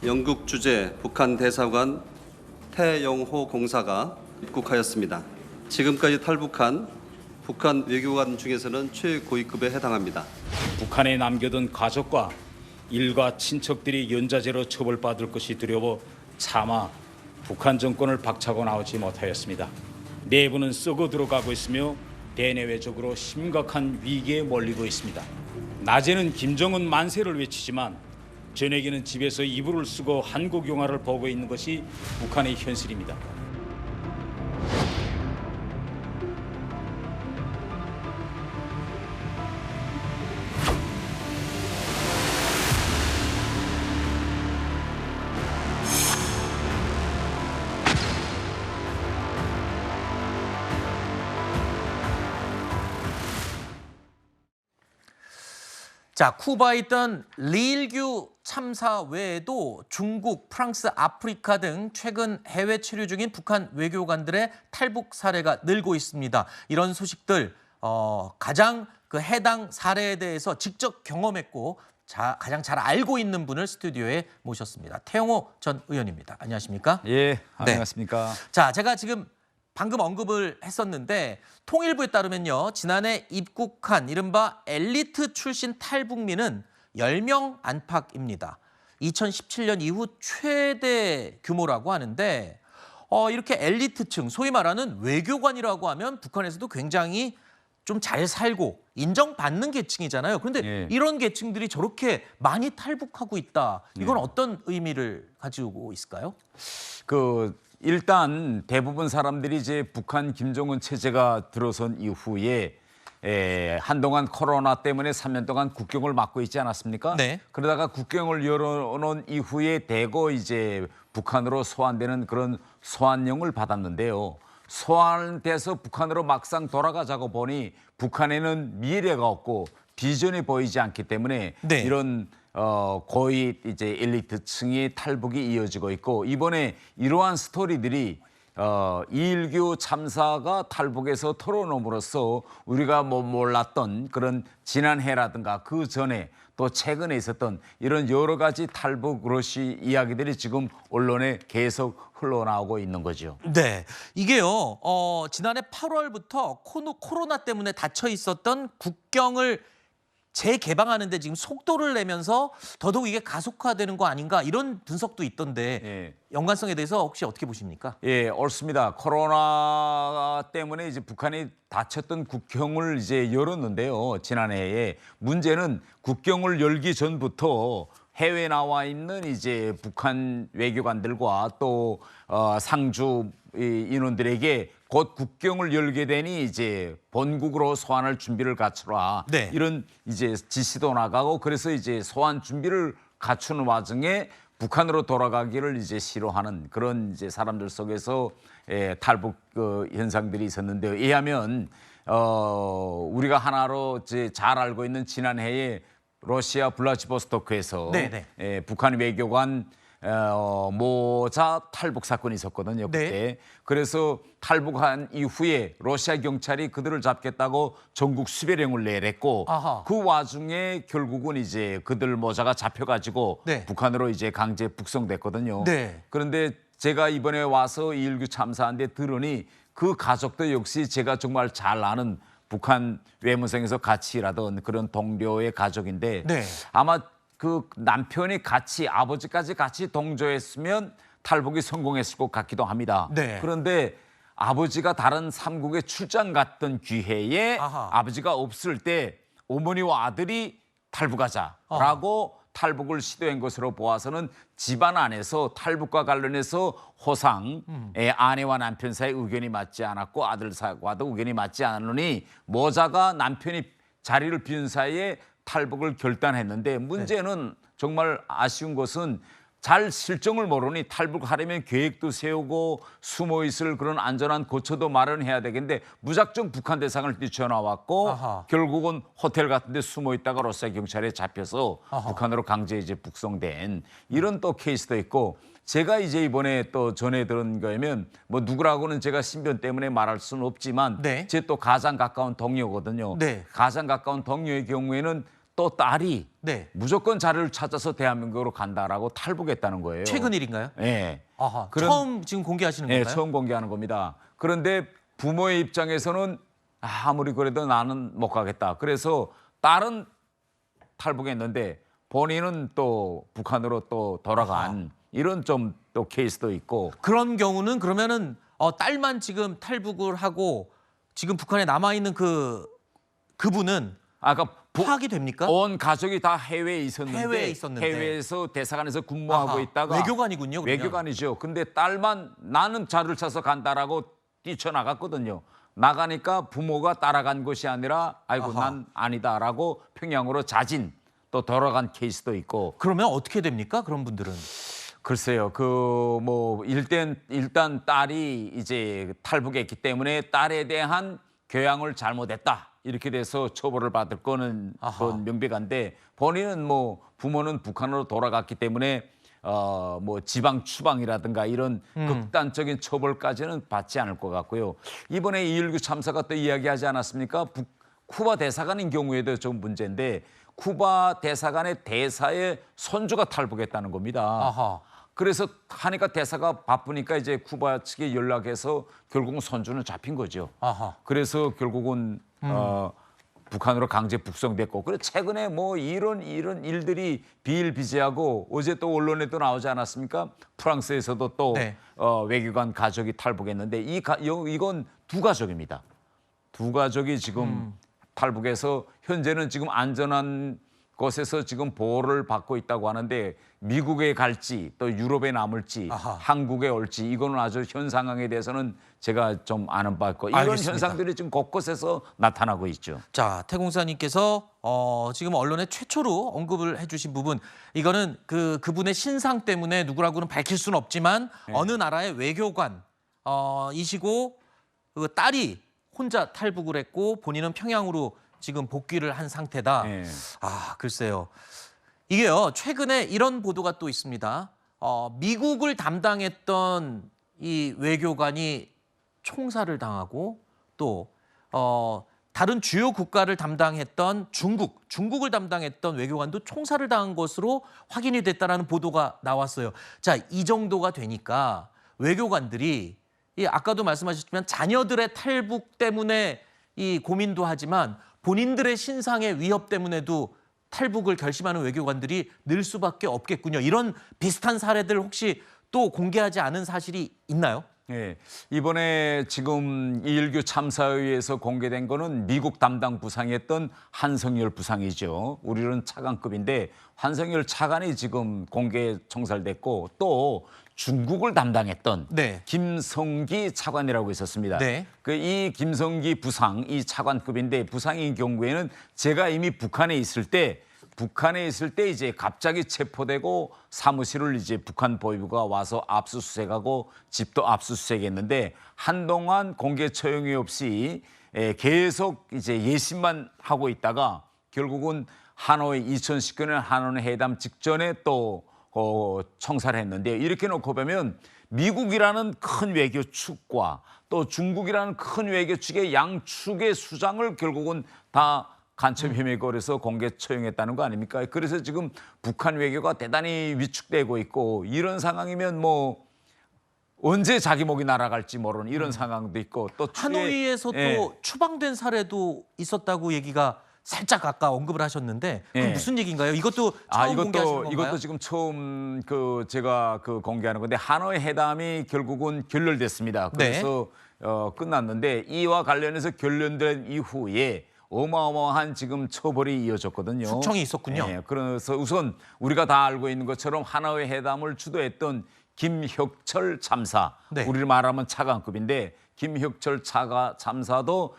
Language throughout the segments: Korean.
영국 주재 북한 대사관 태영호 공사가 입국하였습니다. 지금까지 탈북한 북한 외교관 중에서는 최고위급에 해당합니다. 북한에 남겨둔 가족과 일가 친척들이 연좌제로 처벌받을 것이 두려워 차마 북한 정권을 박차고 나오지 못하였습니다. 내부는 썩어 들어가고 있으며 대내외적으로 심각한 위기에 몰리고 있습니다. 낮에는 김정은 만세를 외치지만 저녁에는 집에서 이불을 쓰고 한국 영화를 보고 있는 것이 북한의 현실입니다. 자, 쿠바에 있던 리일규 참사 외에도 중국, 프랑스, 아프리카 등 최근 해외 체류 중인 북한 외교관들의 탈북 사례가 늘고 있습니다. 이런 소식들 가장 해당 사례에 대해서 직접 경험했고 가장 잘 알고 있는 분을 스튜디오에 모셨습니다. 태영호 전 의원입니다. 안녕하십니까? 예, 안녕하십니까? 네. 자, 제가 지금 방금 언급을 했었는데 통일부에 따르면요. 지난해 입국한 이른바 엘리트 출신 탈북민은 10명 안팎입니다. 2017년 이후 최대 규모라고 하는데 이렇게 엘리트층, 소위 말하는 외교관이라고 하면 북한에서도 굉장히 좀 잘 살고 인정받는 계층이잖아요. 그런데 예. 이런 계층들이 저렇게 많이 탈북하고 있다. 이건 어떤 의미를 가지고 있을까요? 일단 대부분 사람들이 이제 북한 김정은 체제가 들어선 이후에 한동안 코로나 때문에 3년 동안 국경을 막고 있지 않았습니까? 네. 그러다가 국경을 열어놓은 이후에 대거 이제 북한으로 소환되는 그런 소환령을 받았는데요. 소환돼서 북한으로 막상 돌아가자고 보니 북한에는 미래가 없고 비전이 보이지 않기 때문에 네. 이런 고위 이제 엘리트층의 탈북이 이어지고 있고 이번에 이러한 스토리들이 이일규 참사가 탈북에서 털어놓음으로써 우리가 몰랐던 그런 지난해라든가 그 전에 또 최근에 있었던 이런 여러 가지 탈북 러시 이야기들이 지금 언론에 계속 흘러나오고 있는 거죠. 네, 이게요. 지난해 8월부터 코로나 때문에 닫혀 있었던 국경을 재개방하는데 지금 속도를 내면서 더더욱 이게 가속화되는 거 아닌가 이런 분석도 있던데 예. 연관성에 대해서 혹시 어떻게 보십니까? 예, 옳습니다. 코로나 때문에 이제 북한이 닫혔던 국경을 이제 열었는데요. 지난해에 문제는 국경을 열기 전부터 해외 나와 있는 이제 북한 외교관들과 또 상주 인원들에게 곧 국경을 열게 되니 이제 본국으로 소환할 준비를 갖추라. 네. 이런 이제 지시도 나가고 그래서 이제 소환 준비를 갖추는 와중에 북한으로 돌아가기를 이제 싫어하는 그런 이제 사람들 속에서 탈북 현상들이 있었는데요. 이하면 우리가 하나로 이제 잘 알고 있는 지난해에 러시아 블라디보스토크에서 북한 외교관 모자 탈북 사건이 있었거든요. 그때. 네. 그래서 탈북한 이후에 러시아 경찰이 그들을 잡겠다고 전국 수배령을 내렸고 아하. 그 와중에 결국은 이제 그들 모자가 잡혀가지고 네. 북한으로 이제 강제 북송됐거든요. 네. 그런데 제가 이번에 와서 이일규 참사한데 들으니 그 가족도 역시 제가 정말 잘 아는 북한 외무성에서 같이 일하던 그런 동료의 가족인데 네. 아마 그 남편이 같이 아버지까지 같이 동조했으면 탈북이 성공했을 것 같기도 합니다. 네. 그런데 아버지가 다른 삼국에 출장 갔던 기회에 아하. 아버지가 없을 때 어머니와 아들이 탈북하자라고 탈북을 시도한 것으로 보아서는 집안 안에서 탈북과 관련해서 호상 아내와 남편 사이 의견이 맞지 않았고 아들 사과도 의견이 맞지 않으니 모자가 남편이 자리를 비운 사이에 탈북을 결단했는데 문제는 정말 아쉬운 것은 잘 실정을 모르니 탈북하려면 계획도 세우고 숨어있을 그런 안전한 거처도 마련해야 되겠는데 무작정 북한 대상을 뛰쳐나왔고 아하. 결국은 호텔 같은 데 숨어있다가 러시아 경찰에 잡혀서 아하. 북한으로 강제 이제 북송된 이런 또 케이스도 있고 제가 이제 이번에 또 전해 들은 거면 뭐 누구라고는 제가 신변 때문에 말할 수는 없지만 네. 제 또 가장 가까운 동료거든요. 네. 가장 가까운 동료의 경우에는 또 딸이 네. 무조건 자리를 찾아서 대한민국으로 간다라고 탈북했다는 거예요. 최근 일인가요? 예. 아하. 그런- 처음 지금 공개하시는 예, 건가요? 처음 공개하는 겁니다. 그런데 부모의 입장에서는 아무리 그래도 나는 못 가겠다. 그래서 딸은 탈북했는데 본인은 또 북한으로 또 돌아간 이런 좀 또 케이스도 있고. 그런 경우는 그러면은 딸만 지금 탈북을 하고 지금 북한에 남아 있는 그분은 아까 파악이 됩니까? 온 가족이 다 해외에 있었는데, 해외에 있었는데. 해외에서 대사관에서 근무하고 아하, 있다가 외교관이군요. 그러면. 외교관이죠. 근데 딸만 나는 자를 차서 간다라고 뛰쳐나갔거든요. 나가니까 부모가 따라간 것이 아니라 아이고 아하. 난 아니다라고 평양으로 자진 또 돌아간 케이스도 있고. 그러면 어떻게 됩니까? 그런 분들은. 글쎄요, 뭐 일단 딸이 이제 탈북했기 때문에 딸에 대한 교양을 잘못했다 이렇게 돼서 처벌을 받을 거는 아하. 그건 명백한데 본인은 뭐 부모는 북한으로 돌아갔기 때문에 뭐 지방 추방이라든가 이런 극단적인 처벌까지는 받지 않을 것 같고요. 이번에 2.19 참사가 또 이야기하지 않았습니까? 쿠바 대사관인 경우에도 좀 문제인데 쿠바 대사관의 대사의 손주가 탈북했다는 겁니다. 아하. 그래서 하니까 대사가 바쁘니까 이제 쿠바 측에 연락해서 결국은 손주는 잡힌 거죠. 아하. 그래서 결국은 북한으로 강제 북송됐고, 그래 최근에 뭐 이런 일들이 비일비재하고 어제 또 언론에도 나오지 않았습니까? 프랑스에서도 또 네. 외교관 가족이 탈북했는데 이건 두 가족입니다. 두 가족이 지금 탈북해서 현재는 지금 안전한 곳에서 지금 보호를 받고 있다고 하는데 미국에 갈지 또 유럽에 남을지 아하. 한국에 올지 이거는 아주 현 상황에 대해서는 제가 좀 아는 바 있고 이런 알겠습니다. 현상들이 지금 곳곳에서 나타나고 있죠. 자, 태공사님께서 지금 언론에 최초로 언급을 해주신 부분, 이거는 그분의 신상 때문에 누구라고는 밝힐 수는 없지만 어느 나라의 외교관 이시고 그 딸이 혼자 탈북을 했고 본인은 평양으로 지금 복귀를 한 상태다. 네. 아, 글쎄요. 이게요, 최근에 이런 보도가 또 있습니다. 미국을 담당했던 이 외교관이 총살을 당하고 또 다른 주요 국가를 담당했던 중국을 담당했던 외교관도 총살을 당한 것으로 확인이 됐다라는 보도가 나왔어요. 자, 이 정도가 되니까 외교관들이 아까도 말씀하셨지만 자녀들의 탈북 때문에 이 고민도 하지만 본인들의 신상의 위협 때문에도 탈북을 결심하는 외교관들이 늘 수밖에 없겠군요. 이런 비슷한 사례들 혹시 또 공개하지 않은 사실이 있나요? 예, 이번에 지금 2.19 참사에 의해서 공개된 거는 미국 담당 부상이었던 한성열 부상이죠. 우리는 차관급인데 한성열 차관이 지금 공개 총살됐고 또 중국을 담당했던 네. 김성기 차관이라고 있었습니다. 네. 이 김성기 부상, 이 차관급인데 부상인 경우에는 제가 이미 북한에 있을 때 이제 갑자기 체포되고 사무실을 이제 북한 보위부가 와서 압수수색하고 집도 압수수색했는데 한동안 공개 처형이 없이 계속 이제 예심만 하고 있다가 결국은 하노이 2019년 하노이 회담 직전에 또 총살했는데 이렇게 놓고 보면 미국이라는 큰 외교 축과 또 중국이라는 큰 외교 축의 양축의 수장을 결국은 다 간첩 혐의에 걸려서 공개 처형했다는 거 아닙니까? 그래서 지금 북한 외교가 대단히 위축되고 있고 이런 상황이면 뭐 언제 자기 목이 날아갈지 모르는 이런 상황도 있고 또 하노이에서 또 추방된 사례도 있었다고 얘기가 살짝 아까 언급을 하셨는데 그건 예. 무슨 얘기인가요? 이것도 처음 공개하시는 건가요? 이것도 지금 처음 제가 공개하는 건데 하노이 회담이 결국은 결렬됐습니다. 그래서 끝났는데 이와 관련해서 결렬된 이후에 어마어마한 지금 처벌이 이어졌거든요. 숙청이 있었군요. 네, 그래서 우선 우리가 다 알고 있는 것처럼 하노이 회담을 주도했던 김혁철 참사, 네. 우리를 말하면 차관급인데 김혁철 참사도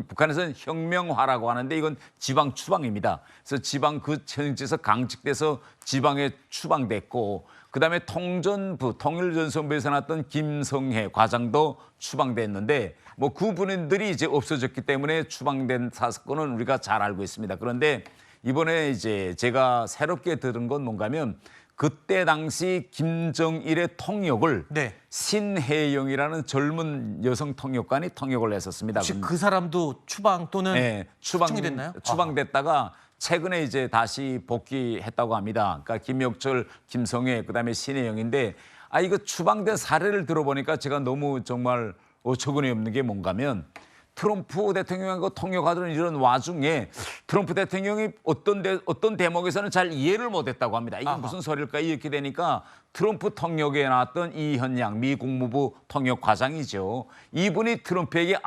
북한에서는 혁명화라고 하는데 이건 지방 추방입니다. 그래서 지방 그 현지에서 강직돼서 지방에 추방됐고 그다음에 통일전선부에서 나왔던 김성해 과장도 추방됐는데 뭐 그분들이 이제 없어졌기 때문에 추방된 사건은 우리가 잘 알고 있습니다. 그런데 이번에 이제 제가 새롭게 들은 건 뭔가면 그때 당시 김정일의 통역을 네. 신혜영이라는 젊은 여성 통역관이 통역을 했었습니다. 혹시 그 사람도 추방 또는 네, 추방이 됐나요? 추방됐다가 최근에 이제 다시 복귀했다고 합니다. 그러니까 김혁철, 김성애, 그다음에 신혜영인데 이거 추방된 사례를 들어보니까 제가 너무 정말 어처구니 없는 게 뭔가면 트럼프 대통령하고 통역하던 이런 와중에 트럼프 대통령이 어떤 대목에서는 잘 이해를 못했다고 합니다. 이게 무슨 소리일까 이렇게 되니까 트럼프 통역에 나왔던 이현양 미 국무부 통역 과장이죠. 이분이 트럼프에게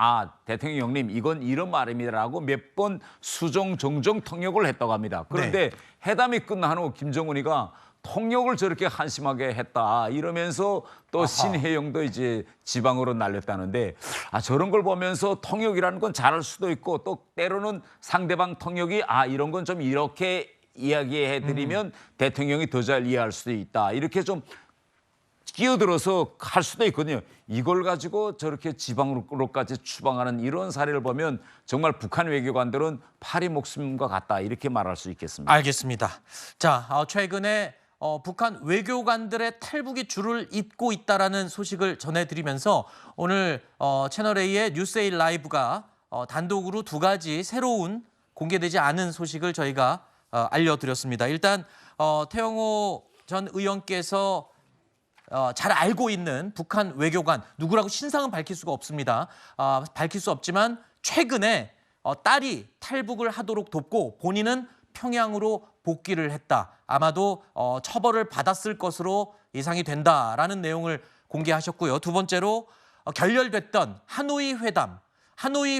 대통령님 이건 이런 말입니다라고 몇 번 수정 정정 통역을 했다고 합니다. 그런데 회담이 끝난 후 김정은이가 통역을 저렇게 한심하게 했다 이러면서 또 신혜영도 이제 지방으로 날렸다는데 저런 걸 보면서 통역이라는 건 잘할 수도 있고 또 때로는 상대방 통역이 이런 건 좀 이렇게 이야기해드리면 대통령이 더 잘 이해할 수도 있다 이렇게 좀 끼어들어서 할 수도 있거든요. 이걸 가지고 저렇게 지방으로까지 추방하는 이런 사례를 보면 정말 북한 외교관들은 파리 목숨과 같다 이렇게 말할 수 있겠습니다. 알겠습니다. 자, 최근에 북한 외교관들의 탈북이 줄을 잇고 있다라는 소식을 전해드리면서 오늘 채널A의 뉴스에잇 라이브가 단독으로 2가지 새로운 공개되지 않은 소식을 저희가 알려드렸습니다. 일단 태영호 전 의원께서 잘 알고 있는 북한 외교관 누구라고 신상은 밝힐 수가 없습니다. 밝힐 수 없지만 최근에 딸이 탈북을 하도록 돕고 본인은 평양으로 복귀를 했다. 아마도 처벌을 받았을 것으로 예상이 된다라는 내용을 공개하셨고요. 두 번째로 결렬됐던 하노이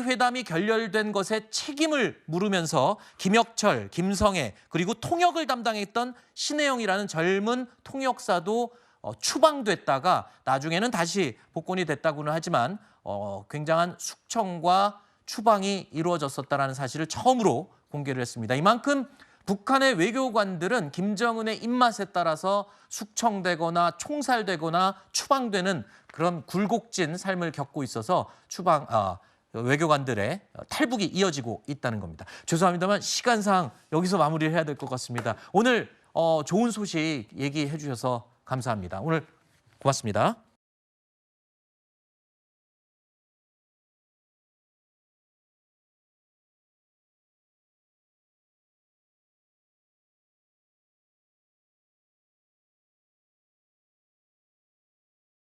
회담이 결렬된 것에 책임을 물으면서 김혁철, 김성애 그리고 통역을 담당했던 신혜영이라는 젊은 통역사도 추방됐다가 나중에는 다시 복권이 됐다고는 하지만 굉장한 숙청과 추방이 이루어졌었다는 사실을 처음으로 공개를 했습니다. 이만큼 북한의 외교관들은 김정은의 입맛에 따라서 숙청되거나 총살되거나 추방되는 그런 굴곡진 삶을 겪고 있어서 외교관들의 탈북이 이어지고 있다는 겁니다. 죄송합니다만 시간상 여기서 마무리를 해야 될 것 같습니다. 오늘 좋은 소식 얘기해 주셔서 감사합니다. 오늘 고맙습니다.